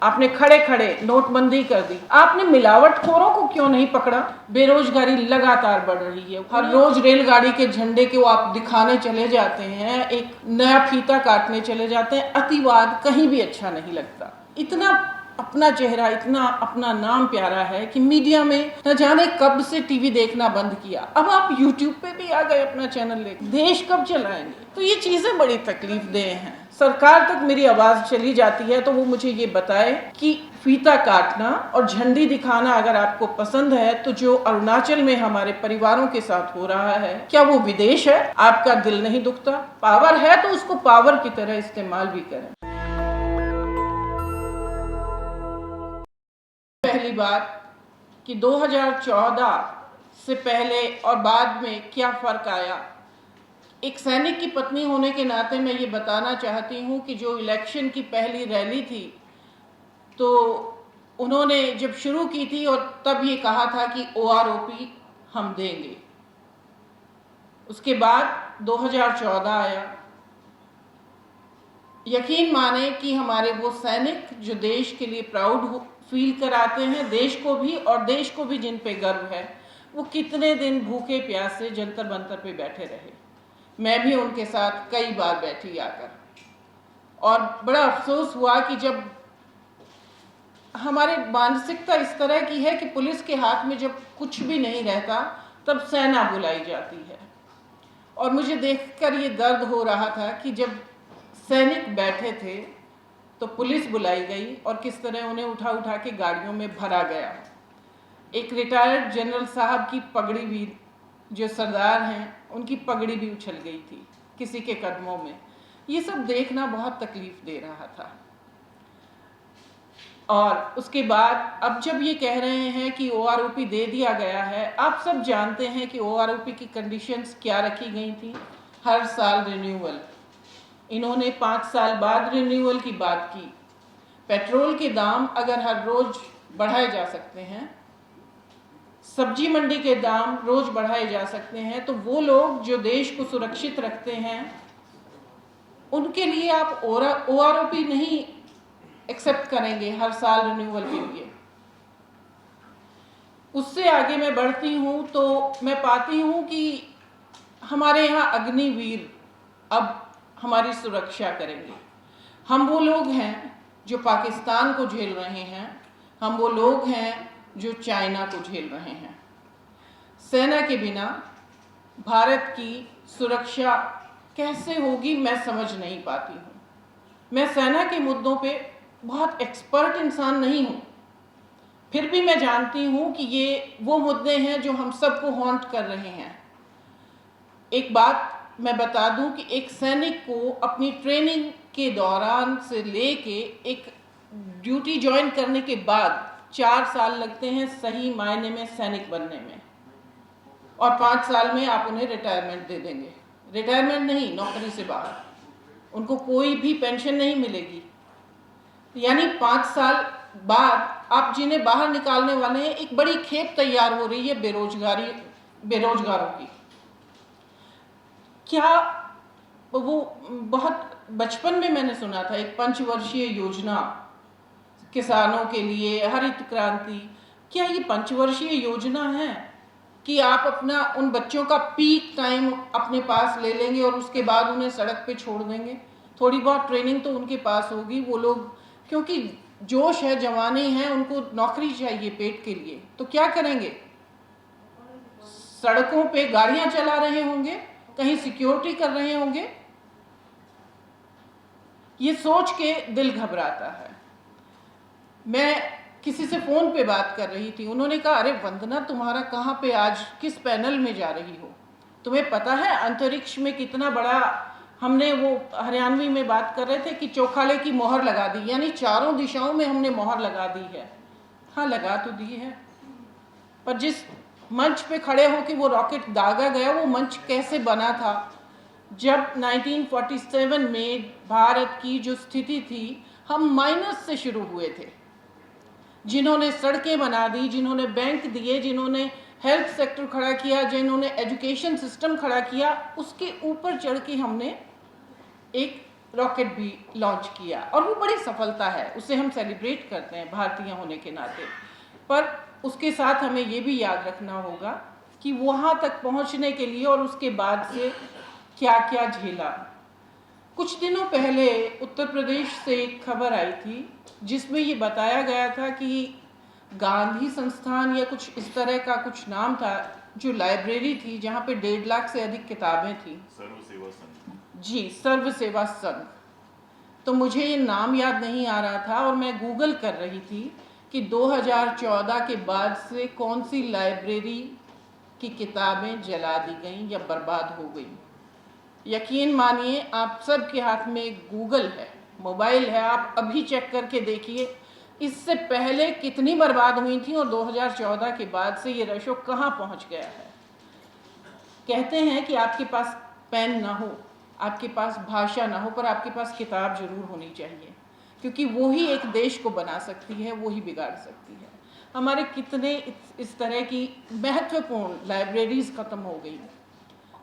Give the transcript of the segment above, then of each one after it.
आपने खड़े खड़े नोटबंदी कर दी। आपने मिलावटखोरों को क्यों नहीं पकड़ा? बेरोजगारी लगातार बढ़ रही है। हर रोज रेलगाड़ी के झंडे को आप दिखाने चले जाते हैं, एक नया फीता काटने चले जाते हैं। अतिवाद कहीं भी अच्छा नहीं लगता। इतना अपना चेहरा, इतना अपना नाम प्यारा है कि मीडिया में न जाने कब से टीवी देखना बंद किया। अब आप यूट्यूब पे भी आ गए अपना चैनल लेकर। देश कब चलाएंगे? तो ये चीजें बड़ी तकलीफ देह हैं। सरकार तक मेरी आवाज चली जाती है तो वो मुझे ये बताए कि फीता काटना और झंडी दिखाना अगर आपको पसंद है तो जो अरुणाचल में हमारे परिवारों के साथ हो रहा है, क्या वो विदेश है? आपका दिल नहीं दुखता? पावर है तो उसको पावर की तरह इस्तेमाल भी करें। पहली बात कि 2014 से पहले और बाद में क्या फर्क आया। एक सैनिक की पत्नी होने के नाते मैं ये बताना चाहती हूँ कि जो इलेक्शन की पहली रैली थी तो उन्होंने जब शुरू की थी और तब ये कहा था कि OROP हम देंगे। उसके बाद 2014 आया। यकीन माने कि हमारे वो सैनिक जो देश के लिए प्राउड फील कराते हैं, देश को भी और देश को भी जिन पे गर्व है, वो कितने दिन भूखे प्यासे जंतर मंतर पे बैठे रहे। मैं भी उनके साथ कई बार बैठी आकर, और बड़ा अफसोस हुआ कि जब हमारी मानसिकता इस तरह की है कि पुलिस के हाथ में जब कुछ भी नहीं रहता तब सेना बुलाई जाती है। और मुझे देखकर ये दर्द हो रहा था कि जब सैनिक बैठे थे तो पुलिस बुलाई गई और किस तरह उन्हें उठा उठा के गाड़ियों में भरा गया। एक रिटायर्ड जनरल साहब की पगड़ी भी, जो सरदार हैं, उनकी पगड़ी भी उछल गई थी किसी के कदमों में। ये सब देखना बहुत तकलीफ दे रहा था। और उसके बाद अब जब ये कह रहे हैं कि OROP दे दिया गया है, आप सब जानते हैं कि OROP की कंडीशंस क्या रखी गई थी। हर साल रिन्यूअल, इन्होंने 5 साल बाद रिन्यूअल की बात की। पेट्रोल के दाम अगर हर रोज बढ़ाए जा सकते हैं, सब्जी मंडी के दाम रोज बढ़ाए जा सकते हैं, तो वो लोग जो देश को सुरक्षित रखते हैं उनके लिए आप OROP नहीं एक्सेप्ट करेंगे हर साल रिन्यूअल के लिए। उससे आगे मैं बढ़ती हूँ तो मैं पाती हूँ कि हमारे यहाँ अग्निवीर अब हमारी सुरक्षा करेंगे। हम वो लोग हैं जो पाकिस्तान को झेल रहे हैं, हम वो लोग हैं जो चाइना को झेल रहे हैं। सेना के बिना भारत की सुरक्षा कैसे होगी मैं समझ नहीं पाती हूँ। मैं सेना के मुद्दों पे बहुत एक्सपर्ट इंसान नहीं हूँ, फिर भी मैं जानती हूँ कि ये वो मुद्दे हैं जो हम सबको हॉन्ट कर रहे हैं। एक बात मैं बता दूं कि एक सैनिक को अपनी ट्रेनिंग के दौरान से लेके एक ड्यूटी ज्वाइन करने के बाद 4 साल लगते हैं सही मायने में सैनिक बनने में, और 5 साल में आप उन्हें रिटायरमेंट दे देंगे। रिटायरमेंट नहीं, नौकरी से बाहर, उनको कोई भी पेंशन नहीं मिलेगी। यानी 5 साल बाद आप जिन्हें बाहर निकालने वाले हैं, एक बड़ी खेप तैयार हो रही है बेरोजगारों की। क्या वो बहुत बचपन में मैंने सुना था एक पंचवर्षीय योजना किसानों के लिए, हरित क्रांति। क्या ये पंचवर्षीय योजना है कि आप अपना उन बच्चों का पीक टाइम अपने पास ले लेंगे और उसके बाद उन्हें सड़क पे छोड़ देंगे? थोड़ी बहुत ट्रेनिंग तो उनके पास होगी। वो लोग, क्योंकि जोश है, जवानी है, उनको नौकरी चाहिए पेट के लिए, तो क्या करेंगे? सड़कों पे गाड़ियां चला रहे होंगे, कहीं सिक्योरिटी कर रहे होंगे। ये सोच के दिल घबराता है। मैं किसी से फोन पे बात कर रही थी, उन्होंने कहा, अरे वंदना, तुम्हारा कहाँ पे आज किस पैनल में जा रही हो? तुम्हें पता है अंतरिक्ष में कितना बड़ा, हमने वो हरियाणवी में बात कर रहे थे कि चौखाले की मोहर लगा दी, यानी चारों दिशाओं में हमने मोहर लगा दी है। हाँ, लगा तो दी है, पर जिस मंच पे खड़े होकर वो रॉकेट दागा गया, वो मंच कैसे बना था? जब 1947 में भारत की जो स्थिति थी, हम माइनस से शुरू हुए थे। जिन्होंने सड़कें बना दी, जिन्होंने बैंक दिए, जिन्होंने हेल्थ सेक्टर खड़ा किया, जिन्होंने एजुकेशन सिस्टम खड़ा किया, उसके ऊपर चढ़ के हमने एक रॉकेट भी लॉन्च किया और वो बड़ी सफलता है, उसे हम सेलिब्रेट करते हैं भारतीय होने के नाते। पर उसके साथ हमें ये भी याद रखना होगा कि वहाँ तक पहुँचने के लिए और उसके बाद से क्या क्या झेला। कुछ दिनों पहले उत्तर प्रदेश से एक खबर आई थी जिसमें ये बताया गया था कि गांधी संस्थान या कुछ इस तरह का कुछ नाम था, जो लाइब्रेरी थी जहाँ पे 1.5 लाख से अधिक किताबें थी। सर्व सेवा संघ। जी, सर्व सेवा संघ। तो मुझे ये नाम याद नहीं आ रहा था और मैं गूगल कर रही थी कि 2014 के बाद से कौन सी लाइब्रेरी की किताबें जला दी गईं या बर्बाद हो गईं। यकीन मानिए, आप सबके हाथ में गूगल है, मोबाइल है, आप अभी चेक करके देखिए इससे पहले कितनी बर्बाद हुई थी और 2014 के बाद से ये रेशो कहाँ पहुँच गया है। कहते हैं कि आपके पास पेन ना हो, आपके पास भाषा ना हो, पर आपके पास किताब जरूर होनी चाहिए, क्योंकि वो ही एक देश को बना सकती है, वो ही बिगाड़ सकती है। हमारे कितने इस तरह की महत्वपूर्ण लाइब्रेरीज ख़त्म हो गई।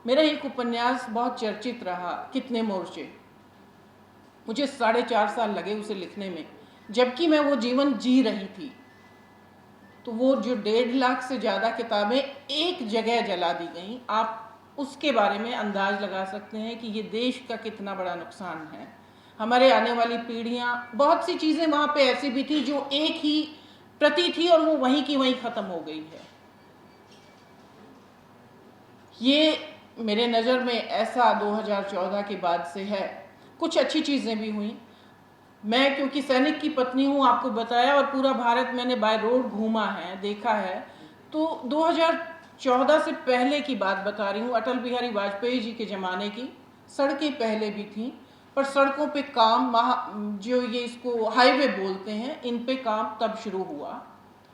मेरा एक उपन्यास बहुत चर्चित रहा, कितने मोर्चे। मुझे 4.5 साल लगे उसे लिखने में, जबकि मैं वो जीवन जी रही थी। तो वो जो 1.5 लाख से ज़्यादा किताबें एक जगह जला दी गई, आप उसके बारे में अंदाज लगा सकते हैं कि ये देश का कितना बड़ा नुकसान है। हमारे आने वाली पीढ़ियाँ, बहुत सी चीज़ें वहाँ पे ऐसी भी थी जो एक ही प्रति थी और वो वहीं की वहीं ख़त्म हो गई है। ये मेरे नज़र में ऐसा 2014 के बाद से है। कुछ अच्छी चीज़ें भी हुई। मैं क्योंकि सैनिक की पत्नी हूँ, आपको बताया, और पूरा भारत मैंने बाय रोड घूमा है, देखा है, तो 2014 से पहले की बात बता रही हूँ, अटल बिहारी वाजपेयी जी के ज़माने की। सड़कें पहले भी थीं, पर सड़कों पे काम, जो ये इसको हाईवे बोलते हैं, इन पे काम तब शुरू हुआ।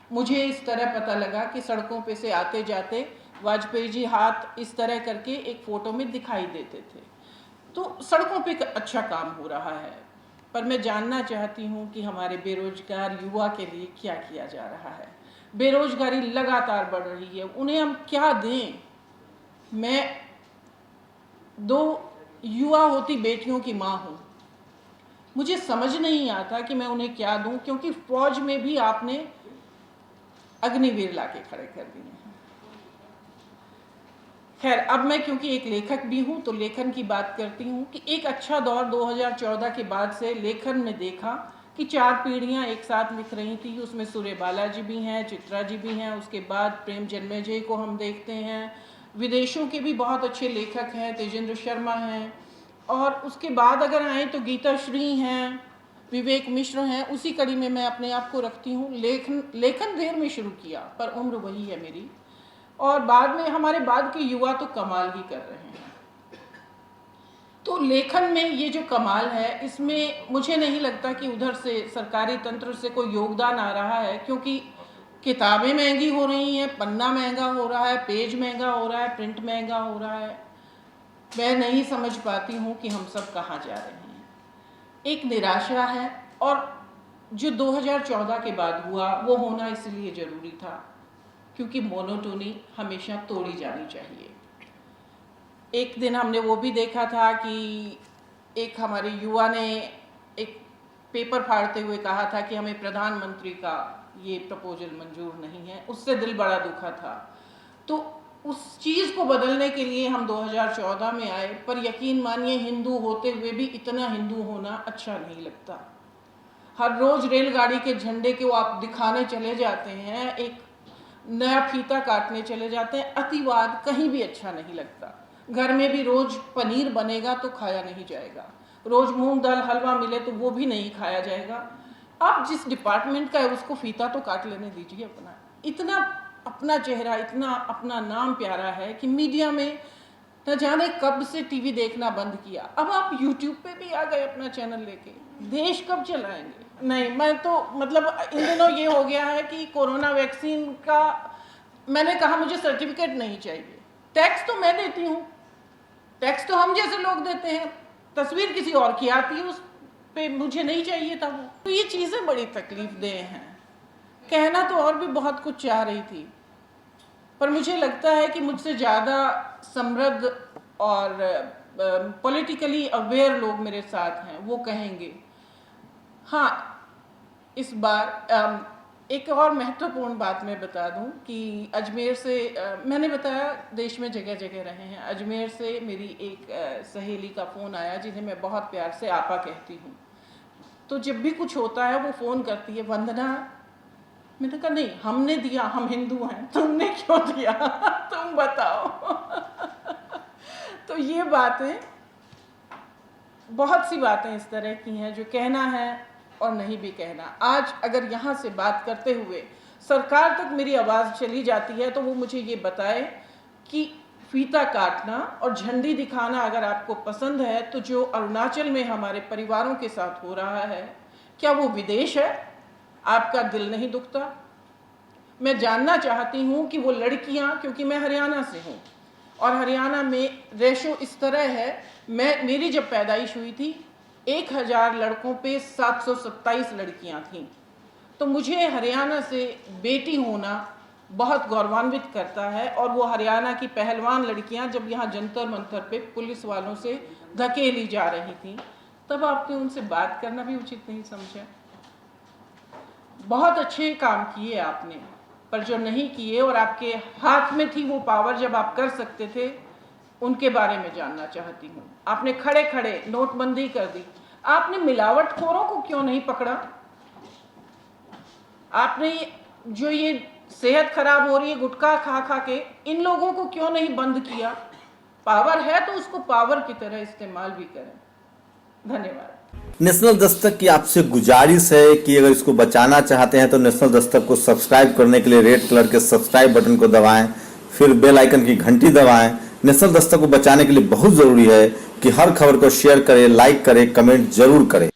मुझे इस तरह पता लगा कि सड़कों पे से आते जाते वाजपेयी जी हाथ इस तरह करके एक फ़ोटो में दिखाई देते थे। तो सड़कों पे अच्छा काम हो रहा है। पर मैं जानना चाहती हूँ कि हमारे बेरोजगार युवा के लिए क्या किया जा रहा है। बेरोजगारी लगातार बढ़ रही है, उन्हें हम क्या दें। मैं 2 युवा होती बेटियों की माँ हूँ, मुझे समझ नहीं आता कि मैं उन्हें क्या दूं, क्योंकि फौज में भी आपने अग्निवीर लाके खड़े कर दिए हैं। खैर, अब मैं क्योंकि एक लेखक भी हूँ तो लेखन की बात करती हूँ कि एक अच्छा दौर 2014 के बाद से लेखन में देखा कि 4 पीढ़ियाँ एक साथ लिख रही थी। उसमें सूर्यबाला जी भी हैं, चित्रा जी भी हैं, उसके बाद प्रेम जन्मेजय को हम देखते हैं। विदेशों के भी बहुत अच्छे लेखक हैं, तेजेंद्र शर्मा हैं, और उसके बाद अगर आएँ तो गीता श्री हैं, विवेक मिश्र हैं। उसी कड़ी में मैं अपने आप को रखती हूँ। लेखन देर में शुरू किया, पर उम्र वही है मेरी, और बाद में हमारे बाद के युवा तो कमाल ही कर रहे हैं। तो लेखन में ये जो कमाल है, इसमें मुझे नहीं लगता कि उधर से सरकारी तंत्र से कोई योगदान आ रहा है, क्योंकि किताबें महंगी हो रही हैं, पन्ना महंगा हो रहा है, पेज महंगा हो रहा है, प्रिंट महंगा हो रहा है। मैं नहीं समझ पाती हूँ कि हम सब कहाँ जा रहे हैं। एक निराशा है, और जो 2014 के बाद हुआ वो होना इसलिए ज़रूरी था क्योंकि मोनोटोनी हमेशा तोड़ी जानी चाहिए। एक दिन हमने वो भी देखा था कि एक हमारे युवा ने एक पेपर फाड़ते हुए कहा था कि हमें प्रधानमंत्री का ये प्रपोजल मंजूर नहीं है। उससे दिल बड़ा दुखा था। तो उस चीज़ को बदलने के लिए हम 2014 में आए, पर यकीन मानिए, हिंदू होते हुए भी इतना हिंदू होना अच्छा नहीं लगता। हर रोज़ रेलगाड़ी के झंडे को आप दिखाने चले जाते हैं, एक नया फीता काटने चले जाते हैं। अतिवाद कहीं भी अच्छा नहीं लगता। घर में भी रोज़ पनीर बनेगा तो खाया नहीं जाएगा, रोज़ मूंग दाल हलवा मिले तो वो भी नहीं खाया जाएगा। आप जिस डिपार्टमेंट का है उसको फीता तो काट लेने दीजिए अपना। इतना अपना चेहरा, इतना अपना नाम प्यारा है कि मीडिया में न जाने कब से टीवी देखना बंद किया। अब आप यूट्यूब पे भी आ गए अपना चैनल लेके। देश कब चलाएंगे? नहीं, मैं तो मतलब इन दिनों ये हो गया है कि कोरोना वैक्सीन का मैंने कहा मुझे सर्टिफिकेट नहीं चाहिए। टैक्स तो मैं देती हूँ, टैक्स तो हम जैसे लोग देते हैं, तस्वीर किसी और की आती है, उस पे मुझे नहीं चाहिए था वो। तो ये चीज़ें बड़ी तकलीफ देह हैं। कहना तो और भी बहुत कुछ चाह रही थी, पर मुझे लगता है कि मुझसे ज़्यादा समृद्ध और पॉलिटिकली अवेयर लोग मेरे साथ हैं वो कहेंगे। हाँ, इस बार एक और महत्वपूर्ण बात मैं बता दूं कि अजमेर से मैंने बताया देश में जगह जगह रहे हैं। अजमेर से मेरी एक सहेली का फ़ोन आया जिन्हें मैं बहुत प्यार से आपा कहती हूँ। तो जब भी कुछ होता है वो फ़ोन करती है, वंदना। मैंने कहा नहीं, हमने दिया, हम हिंदू हैं, तुमने क्यों दिया तुम बताओ। तो ये बातें, बहुत सी बातें इस तरह की हैं जो कहना है और नहीं भी कहना। आज अगर यहाँ से बात करते हुए सरकार तक मेरी आवाज़ चली जाती है तो वो मुझे ये बताए कि फीता काटना और झंडी दिखाना अगर आपको पसंद है तो जो अरुणाचल में हमारे परिवारों के साथ हो रहा है, क्या वो विदेश है? आपका दिल नहीं दुखता? मैं जानना चाहती हूँ कि वो लड़कियाँ, क्योंकि मैं हरियाणा से हूँ और हरियाणा में रेशो इस तरह है, मेरी जब पैदाइश हुई थी 1000 लड़कों पे 727 लड़कियां थीं। तो मुझे हरियाणा से बेटी होना बहुत गौरवान्वित करता है। और वो हरियाणा की पहलवान लड़कियां जब यहाँ जंतर मंतर पे पुलिस वालों से धकेली जा रही थीं, तब आपने उनसे बात करना भी उचित नहीं समझा। बहुत अच्छे काम किए आपने, पर जो नहीं किए और आपके हाथ में थी वो पावर जब आप कर सकते थे, उनके बारे में जानना चाहती हूँ। आपने खड़े खड़े नोटबंदी कर दी, आपने मिलावटखोरों को क्यों नहीं पकड़ा? आपने जो ये सेहत खराब हो रही है गुटखा खा खा के, इन लोगों को क्यों नहीं बंद किया? पावर है तो उसको पावर की तरह इस्तेमाल भी करें। धन्यवाद। नेशनल दस्तक की आपसे गुजारिश है कि अगर इसको बचाना चाहते हैं तो नेशनल दस्तक को सब्सक्राइब करने के लिए रेड कलर के सब्सक्राइब बटन को दबाएं, फिर बेल आइकन की घंटी दबाएं। नेशनल दस्तक को बचाने के लिए बहुत जरूरी है कि हर खबर को शेयर करें, लाइक करें, कमेंट जरूर करें।